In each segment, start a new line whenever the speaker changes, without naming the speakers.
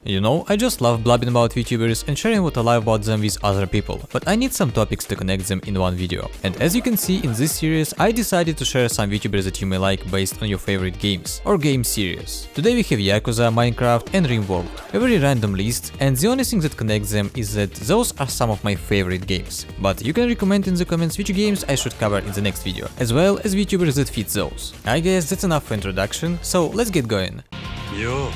You know, I just love blabbing about VTubers and sharing what I love about them with other people, but I need some topics to connect them in one video. And as you can see in this series, I decided to share some VTubers that you may like based on your favorite games or game series. Today we have Yakuza, Minecraft and Rimworld, a very random list, and the only thing that connects them is that those are some of my favorite games. But you can recommend in the comments which games I should cover in the next video, as well as VTubers that fit those. I guess that's enough for introduction, so let's get going.
Yo.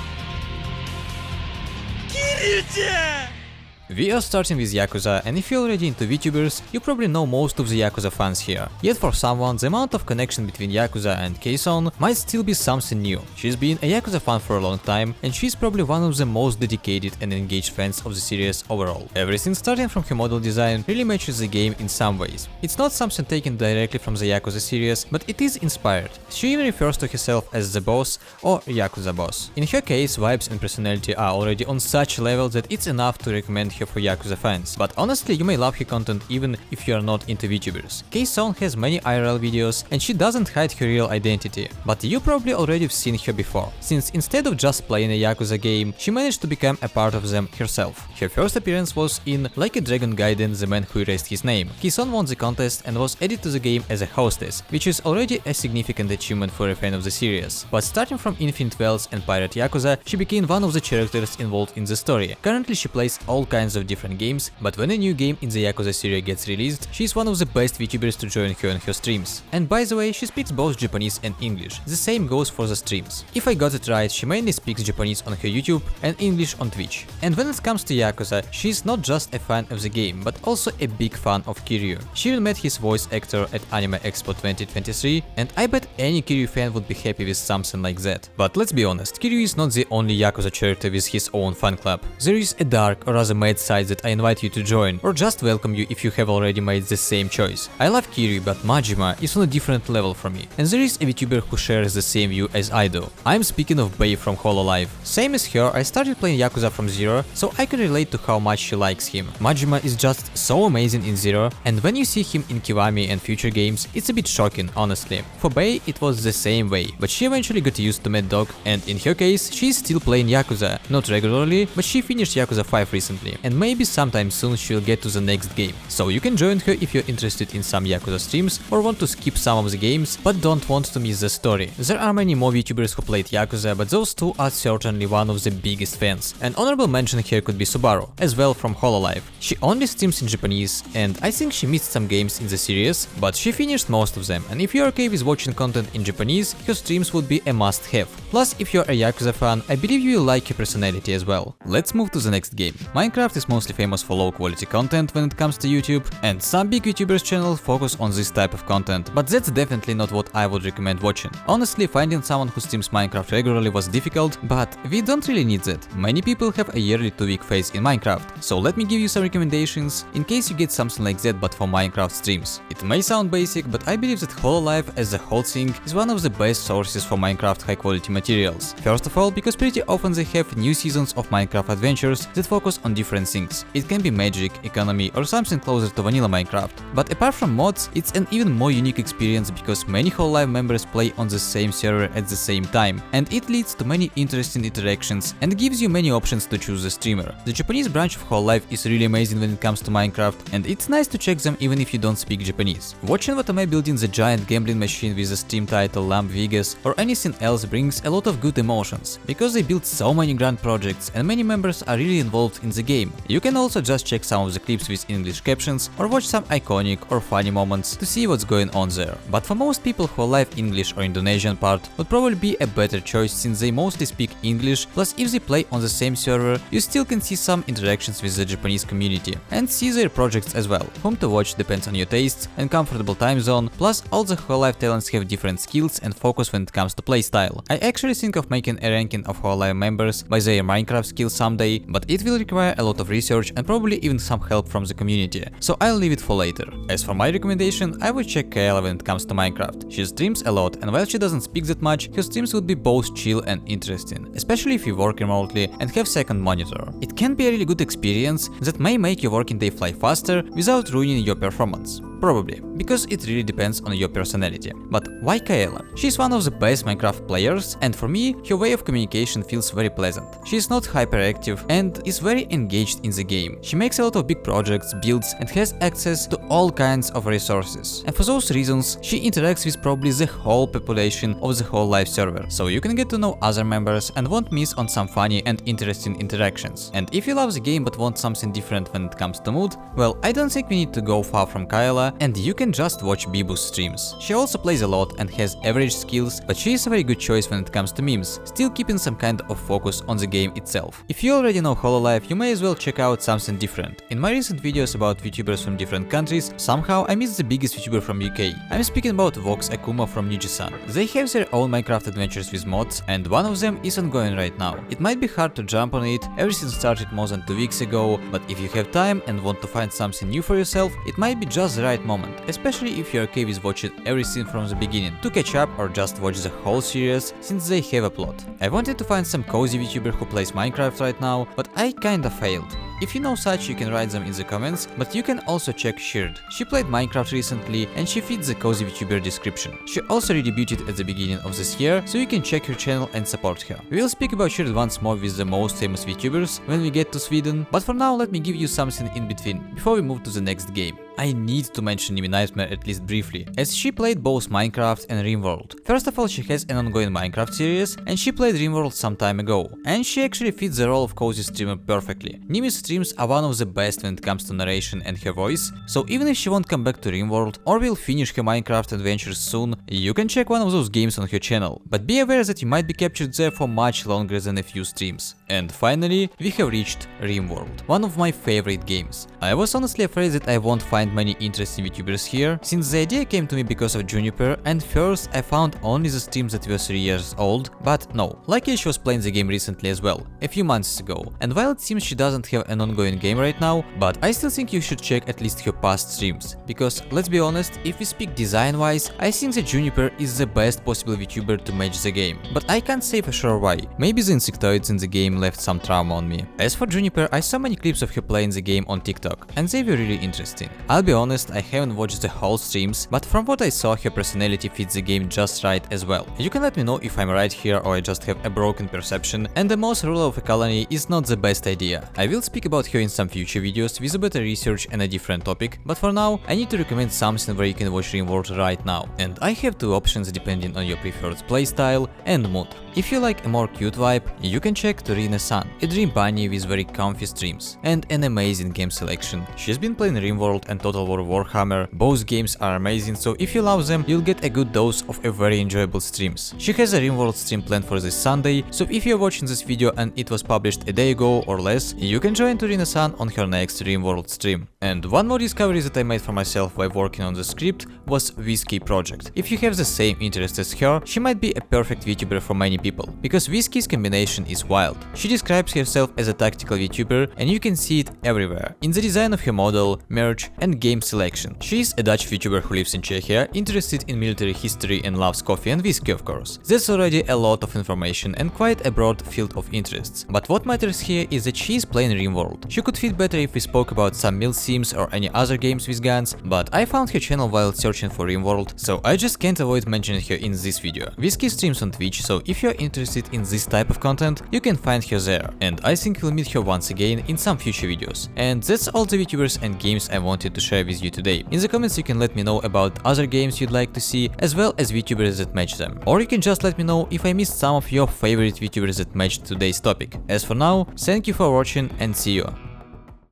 We are starting with Yakuza, and if you're already into VTubers, you probably know most of the Yakuza fans here. Yet for someone, the amount of connection between Yakuza and Kson might still be something new. She's been a Yakuza fan for a long time, and she's probably one of the most dedicated and engaged fans of the series overall. Everything starting from her model design really matches the game in some ways. It's not something taken directly from the Yakuza series, but it is inspired. She even refers to herself as the boss or Yakuza boss. In her case, vibes and personality are already on such a level that it's enough to recommend her for Yakuza fans, but honestly you may love her content even if you are not into VTubers. Kson has many IRL videos and she doesn't hide her real identity, but you probably already have seen her before, since instead of just playing a Yakuza game, she managed to become a part of them herself. Her first appearance was in Like a Dragon Gaiden: The Man Who Erased His Name. Kson won the contest and was added to the game as a hostess, which is already a significant achievement for a fan of the series. But starting from Infinite Wells and Pirate Yakuza, she became one of the characters involved in the story. Currently she plays all kinds of different games, but when a new game in the Yakuza series gets released, she's one of the best VTubers to join her on her streams. And by the way, she speaks both Japanese and English. The same goes for the streams. If I got it right, she mainly speaks Japanese on her YouTube and English on Twitch. And when it comes to Yakuza, she's not just a fan of the game, but also a big fan of Kiryu. She even met his voice actor at Anime Expo 2023, and I bet any Kiryu fan would be happy with something like that. But let's be honest, Kiryu is not the only Yakuza character with his own fan club. There is a dark or rather mad side that I invite you to join, or just welcome you if you have already made the same choice. I love Kiryu, but Majima is on a different level for me, and there is a VTuber who shares the same view as I do. I'm speaking of Bay from Hololive. Same as her, I started playing Yakuza from Zero, so I can relate to how much she likes him. Majima is just so amazing in Zero, and when you see him in Kiwami and future games, it's a bit shocking, honestly. For Bay, it was the same way, but she eventually got used to Mad Dog, and in her case, she's still playing Yakuza. Not regularly, but she finished Yakuza 5 recently, and maybe sometime soon she'll get to the next game. So you can join her if you're interested in some Yakuza streams or want to skip some of the games but don't want to miss the story. There are many more VTubers who played Yakuza, but those two are certainly one of the biggest fans. An honorable mention here could be Subaru, as well from Hololive. She only streams in Japanese, and I think she missed some games in the series, but she finished most of them, and if you're okay with watching content in Japanese, her streams would be a must-have. Plus, if you're a Yakuza fan, I believe you will like her personality as well. Let's move to the next game. Minecraft is mostly famous for low quality content when it comes to YouTube, and some big YouTubers channels focus on this type of content, but that's definitely not what I would recommend watching. Honestly, finding someone who streams Minecraft regularly was difficult, but we don't really need that. Many people have a yearly 2-week phase in Minecraft, so let me give you some recommendations in case you get something like that but for Minecraft streams. It may sound basic, but I believe that Hololive as a whole thing is one of the best sources for Minecraft high quality materials. First of all, because pretty often they have new seasons of Minecraft adventures that focus on different things. It can be magic, economy or something closer to vanilla Minecraft. But apart from mods, it's an even more unique experience because many Hololive members play on the same server at the same time, and it leads to many interesting interactions and gives you many options to choose a streamer. The Japanese branch of Hololive is really amazing when it comes to Minecraft, and it's nice to check them even if you don't speak Japanese. Watching Watame building the giant gambling machine with the Steam title Lamp Vegas or anything else brings a lot of good emotions, because they built so many grand projects and many members are really involved in the game. You can also just check some of the clips with English captions or watch some iconic or funny moments to see what's going on there. But for most people who live English or Indonesian part would probably be a better choice since they mostly speak English, plus if they play on the same server, you still can see some interactions with the Japanese community and see their projects as well. Whom to watch depends on your tastes and comfortable time zone, plus all the Hololive talents have different skills and focus when it comes to playstyle. I actually think of making a ranking of Hololive members by their Minecraft skills someday, but it will require a lot of research and probably even some help from the community, so I'll leave it for later. As for my recommendation, I would check Kaela when it comes to Minecraft. She streams a lot, and while she doesn't speak that much, her streams would be both chill and interesting, especially if you work remotely and have second monitor. It can be a really good experience that may make your working day fly faster without ruining your performance. Probably, because it really depends on your personality. But why Kaela? She's one of the best Minecraft players, and for me, her way of communication feels very pleasant. She's not hyperactive and is very engaged in the game. She makes a lot of big projects, builds, and has access to all kinds of resources. And for those reasons, she interacts with probably the whole population of the Hololive server, so you can get to know other members and won't miss on some funny and interesting interactions. And if you love the game but want something different when it comes to mood, well, I don't think we need to go far from Kaela, and you can just watch Bibu's streams. She also plays a lot and has average skills, but she is a very good choice when it comes to memes, still keeping some kind of focus on the game itself. If you already know Hololive, you may as well check out something different. In my recent videos about VTubers from different countries, somehow I missed the biggest VTuber from UK. I'm speaking about Vox Akuma from Kson. They have their own Minecraft adventures with mods, and one of them is ongoing right now. It might be hard to jump on it, everything started more than 2 weeks ago, but if you have time and want to find something new for yourself, it might be just the right moment, especially if you're okay with watching everything from the beginning, to catch up or just watch the whole series, since they have a plot. I wanted to find some cozy VTuber who plays Minecraft right now, but I kinda failed. If you know such, you can write them in the comments, but you can also check Sheard. She played Minecraft recently and she fits the cozy VTuber description. She also redebuted at the beginning of this year, so you can check her channel and support her. We will speak about Sheard once more with the most famous VTubers when we get to Sweden, but for now let me give you something in between, before we move to the next game. I need to mention Nimi Nightmare at least briefly, as she played both Minecraft and Rimworld. First of all, she has an ongoing Minecraft series, and she played Rimworld some time ago, and she actually fits the role of cozy streamer perfectly. Nimi's streams are one of the best when it comes to narration and her voice, so even if she won't come back to Rimworld or will finish her Minecraft adventures soon, you can check one of those games on her channel, but be aware that you might be captured there for much longer than a few streams. And finally, we have reached Rimworld, one of my favorite games. I was honestly afraid that I won't find many interesting VTubers here, since the idea came to me because of Juniper, and first I found only the streams that were 3 years old, but no, luckily she was playing the game recently as well, a few months ago, and while it seems she doesn't have an ongoing game right now, but I still think you should check at least her past streams, because let's be honest, if we speak design wise, I think that Juniper is the best possible VTuber to match the game, but I can't say for sure why. Maybe the insectoids in the game left some trauma on me. As for Juniper, I saw many clips of her playing the game on TikTok, and they were really interesting. I'll be honest, I haven't watched the whole streams, but from what I saw, her personality fits the game just right as well. You can let me know if I'm right here or I just have a broken perception, and the most ruler of a colony is not the best idea. I will speak about her in some future videos with a better research and a different topic, but for now, I need to recommend something where you can watch Rimworld right now, and I have 2 options depending on your preferred playstyle and mood. If you like a more cute vibe, you can check Rimworld, a dream bunny with very comfy streams and an amazing game selection. She's been playing Rimworld and Total War Warhammer, both games are amazing, so if you love them, you'll get a good dose of a very enjoyable streams. She has a Rimworld stream planned for this Sunday, so if you're watching this video and it was published a day ago or less, you can join Rimworld on her next Rimworld stream. And one more discovery that I made for myself while working on the script was Whiskey Project. If you have the same interest as her, she might be a perfect VTuber for many people, because Whiskey's combination is wild. She describes herself as a tactical VTuber, and you can see it everywhere, in the design of her model, merch and game selection. She is a Dutch VTuber who lives in Czechia, interested in military history and loves coffee and whiskey of course. That's already a lot of information and quite a broad field of interests. But what matters here is that she is playing Rimworld. She could fit better if we spoke about some mill sims or any other games with guns, but I found her channel while searching for Rimworld, so I just can't avoid mentioning her in this video. Whiskey streams on Twitch, so if you're interested in this type of content, you can find her there, and I think we'll meet her once again in some future videos. And that's all the VTubers and games I wanted to share with you today. In the comments you can let me know about other games you'd like to see, as well as VTubers that match them. Or you can just let me know if I missed some of your favorite VTubers that matched today's topic. As for now, thank you for watching and see you.